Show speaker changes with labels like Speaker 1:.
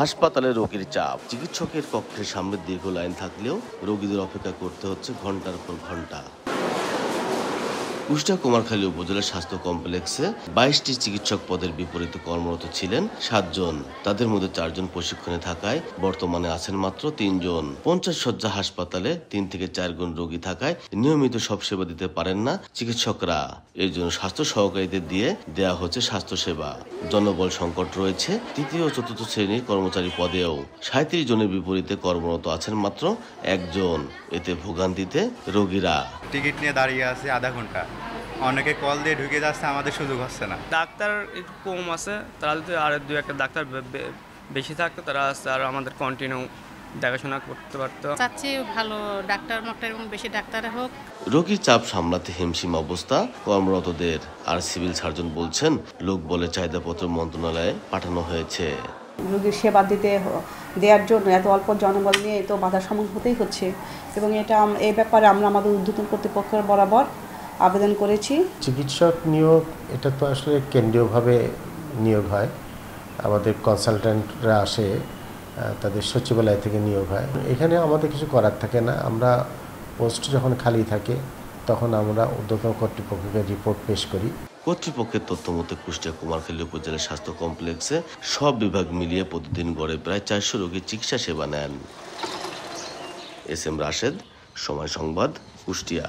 Speaker 1: হাসপাতালে রোগীর চাপ, চিকিৎসকের কক্ষের সামনে দীর্ঘ লাইন থাকলেও রোগীদের অপেক্ষা করতে হচ্ছে ঘন্টার পর ঘন্টা। কুষ্টিয়া কুমারখালী উপজেলা স্বাস্থ্য কমপ্লেক্সে 22টি চিকিৎসক পদের বিপরীতে কর্মরত ছিলেন 7 জন। তাদের মধ্যে 4 জন প্রশিক্ষণে থাকায় বর্তমানে আছেন মাত্র 3 জন। 50 শয্যা হাসপাতালে 3 থেকে 4 গুণ রোগী থাকায় নিয়মিত সব সেবা দিতে পারেন না চিকিৎসকরা। এর জন্য স্বাস্থ্য সহকারীদের দিয়ে দেয়া হচ্ছে স্বাস্থ্যসেবা। জনবল সংকট রয়েছে তৃতীয় ও চতুর্থ শ্রেণীর কর্মচারী পদেও। 37 জনের বিপরীতে কর্মরত আছেন মাত্র 1 জন। এতে ভোগান্তিতে রোগীরা।
Speaker 2: টিকিট নিয়ে দাঁড়িয়ে আছে আধা ঘন্টা, অনেকে কল দিয়ে ঢুকে যাচ্ছে, আমাদের সুযোগ হচ্ছে না।
Speaker 3: ডাক্তার একটু কম আছে, তারা যদি আর 2-1টা ডাক্তার বেশি থাকতো তারা আর আমাদের কন্টিনিউ দেখাশোনা করতে পারতো।
Speaker 4: চাচ্ছি ভালো ডাক্তার এবং বেশি ডাক্তার হোক।
Speaker 1: রোগীর চাপ সামলাতে হিমশিম অবস্থা কর্মরতদের। আর সিভিল সার্জন বলছেন লোক বলে চাহিদাপত্র মন্ত্রণালয়ে পাঠানো হয়েছে।
Speaker 5: রোগীর সেবা দেওয়ার জন্য এত অল্প জনবল নিয়ে তো বাধার সম্মুখীন হতেই হচ্ছে এবং এই ব্যাপারে আমরা আমাদের ঊর্ধ্বতন কর্তৃপক্ষের বরাবর আবেদন করেছি।
Speaker 6: চিকিৎসক নিয়োগ এটা তো আসলে কেন্দ্রীয়ভাবে নিয়োগ হয়, আমাদের কনসালট্যান্টরা আসে, তাদের সচিবালয় থেকে নিয়োগ হয়। এখানে আমাদের কিছু করার থাকে না, আমরা পোস্ট যখন খালি থাকে তখন আমরা ঊর্ধ্বতন কর্তৃপক্ষকে রিপোর্ট পেশ করি।
Speaker 1: কর্তৃপক্ষের তথ্য মতে কুষ্টিয়া কুমারখালী উপজেলা স্বাস্থ্য কমপ্লেক্সে সব বিভাগ মিলিয়ে প্রতিদিন গড়ে প্রায় 400 রোগী চিকিৎসা সেবা নেন। এস এম রাশেদ, সময় সংবাদ, কুষ্টিয়া।